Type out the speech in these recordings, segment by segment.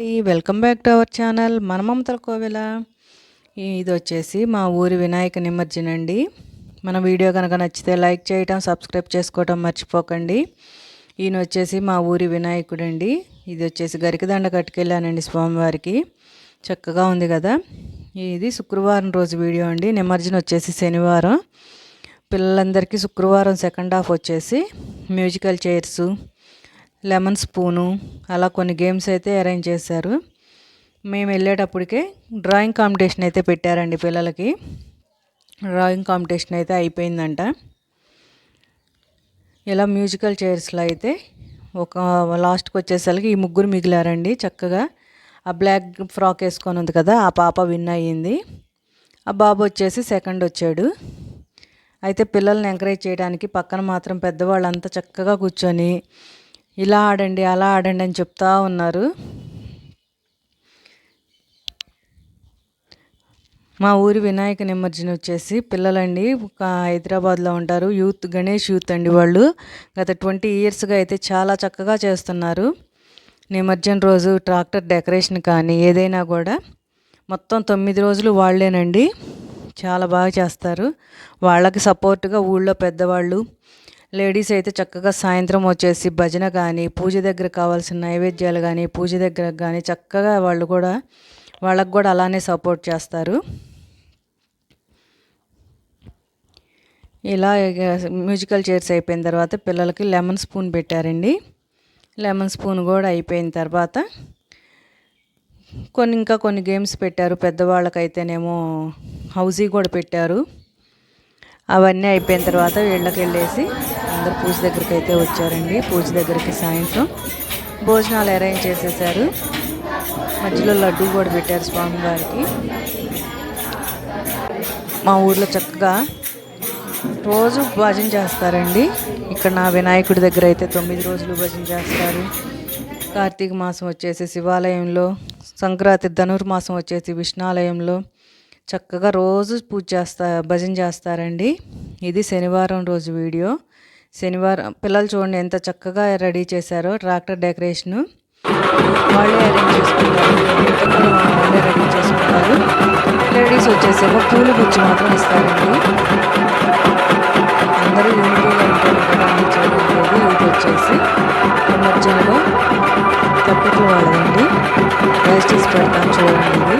Welcome back to our channel మన మమతల కోవెల. ఇది వచ్చేసి మా ఊరి వినాయక నిమజ్జనం అండి. మన వీడియో కనుక నచ్చితే లైక్ చేయటం, సబ్స్క్రైబ్ చేసుకోవటం మర్చిపోకండి. ఈయన వచ్చేసి మా ఊరి వినాయకుడు అండి. ఇది వచ్చేసి గరికదండ కట్టుకెళ్ళానండి స్వామివారికి. చక్కగా ఉంది కదా. ఇది శుక్రవారం రోజు వీడియో అండి. నిమజ్జనం వచ్చేసి శనివారం. పిల్లలందరికీ శుక్రవారం సెకండ్ హాఫ్ వచ్చేసి మ్యూజికల్ చైర్సు, లెమన్ స్పూను, అలా కొన్ని గేమ్స్ అయితే అరేంజ్ చేశారు. మేము వెళ్ళేటప్పటికే డ్రాయింగ్ కాంపిటీషన్ అయితే పెట్టారండి పిల్లలకి. డ్రాయింగ్ కాంపిటీషన్ అయితే అయిపోయిందంట. ఇలా మ్యూజికల్ చైర్స్లో అయితే ఒక లాస్ట్కి వచ్చేసరికి ఈ ముగ్గురు మిగిలారండి. చక్కగా ఆ బ్లాక్ ఫ్రాక్ వేసుకొని ఉంది కదా, ఆ పాప విన్ అయ్యింది. ఆ బాబు వచ్చేసి సెకండ్ వచ్చాడు. అయితే పిల్లల్ని ఎంకరేజ్ చేయడానికి పక్కన మాత్రం పెద్దవాళ్ళంతా చక్కగా కూర్చొని ఇలా ఆడండి, అలా ఆడండి అని చెప్తా ఉన్నారు. మా ఊరి వినాయక నిమజ్జనం వచ్చేసి పిల్లలండి హైదరాబాద్లో ఉంటారు. యూత్, గణేష్ యూత్ అండి. వాళ్ళు గత 20 ఇయర్స్గా అయితే చాలా చక్కగా చేస్తున్నారు. నిమజ్జనం రోజు ట్రాక్టర్ డెకరేషన్ కానీ ఏదైనా కూడా మొత్తం 9 రోజులు వాళ్ళేనండి. చాలా బాగా చేస్తారు. వాళ్ళకి సపోర్ట్గా ఊళ్ళో పెద్దవాళ్ళు, లేడీస్ అయితే చక్కగా సాయంత్రం వచ్చేసి భజన కానీ, పూజ దగ్గర కావాల్సిన నైవేద్యాలు కానీ, పూజ దగ్గర కానీ చక్కగా వాళ్ళకు కూడా అలానే సపోర్ట్ చేస్తారు. ఇలా మ్యూజికల్ చైర్స్ అయిపోయిన తర్వాత పిల్లలకి లెమన్ స్పూన్ పెట్టారండి. లెమన్ స్పూన్ కూడా అయిపోయిన తర్వాత ఇంకా కొన్ని గేమ్స్ పెట్టారు. పెద్దవాళ్ళకైతేనేమో హౌజీ కూడా పెట్టారు. అవన్నీ అయిపోయిన తర్వాత వీళ్ళకి వెళ్ళేసి అందరు పూజ దగ్గరికి అయితే వచ్చారండి. పూజ దగ్గరికి సాయంత్రం భోజనాలు అరేంజ్ చేసేసారు. మధ్యలో లడ్డు కూడా పెట్టారు స్వామివారికి. మా ఊర్లో చక్కగా రోజు భజన చేస్తారండి. ఇక్కడ నా వినాయకుడి దగ్గర అయితే 9 రోజులు భజన చేస్తారు. కార్తీక మాసం వచ్చేసి శివాలయంలో, సంక్రాంతి ధనుర్మాసం వచ్చేసి విష్ణాలయంలో చక్కగా రోజు భజన చేస్తారండి. ఇది శనివారం రోజు వీడియో. శనివారం పిల్లలు చూడండి ఎంత చక్కగా రెడీ చేశారో. ట్రాక్టర్ డెకరేషను వాళ్ళే అరేంజ్ చేసుకుంటారు. వాళ్ళే రెడీ చేసుకుంటారు. లేడీస్ వచ్చేసేమో పూలు గుచ్చి మాత్రం ఇస్తారండి. అందరూ యూనిటీగా ఉంటారు కదా అని చేయలేదు. ఇది వచ్చేసి నిమజ్జనంలో తప్పిట్లు వాడదండి. వేస్టీస్ పెడతాను చూడండి.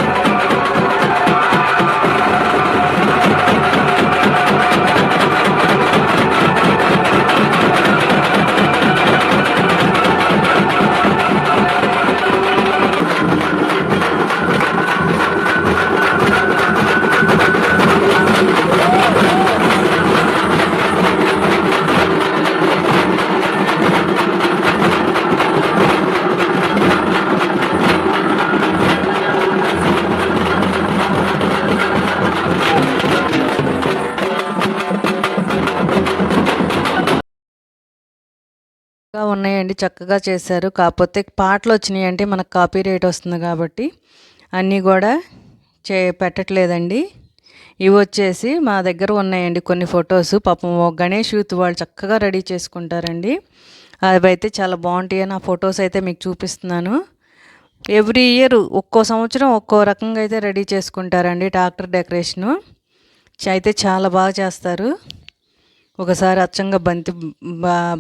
ఇది ఉన్నాయండి. చక్కగా చేశారు. కాకపోతే పాటలు వచ్చినాయి అంటే మనకు కాపీ రైట్ వస్తుంది కాబట్టి అన్నీ కూడా పెట్టట్లేదండి. ఇవి వచ్చేసి మా దగ్గర ఉన్నాయండి కొన్ని ఫొటోస్. పాపం గణేష్ యూత్ వాళ్ళు చక్కగా రెడీ చేసుకుంటారండి. అవి అయితే చాలా బాగుంటాయి. ఆ ఫొటోస్ అయితే మీకు చూపిస్తున్నాను. ఎవ్రీ ఇయర్ ఒక్కో సంవత్సరం ఒక్కో రకంగా అయితే రెడీ చేసుకుంటారండి. ట్రాక్టర్ డెకరేషను అయితే చాలా బాగా చేస్తారు. ఒకసారి అచ్చంగా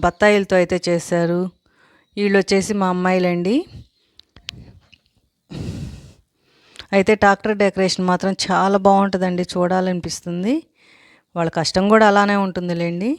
బత్తాయిలతో అయితే చేశారు. వీళ్ళు వచ్చేసి మా అమ్మాయిలండి. అయితే ట్రాక్టర్ డెకరేషన్ మాత్రం చాలా బాగుంటుందండి, చూడాలనిపిస్తుంది. వాళ్ళ కష్టం కూడా అలానే ఉంటుందిలేండి.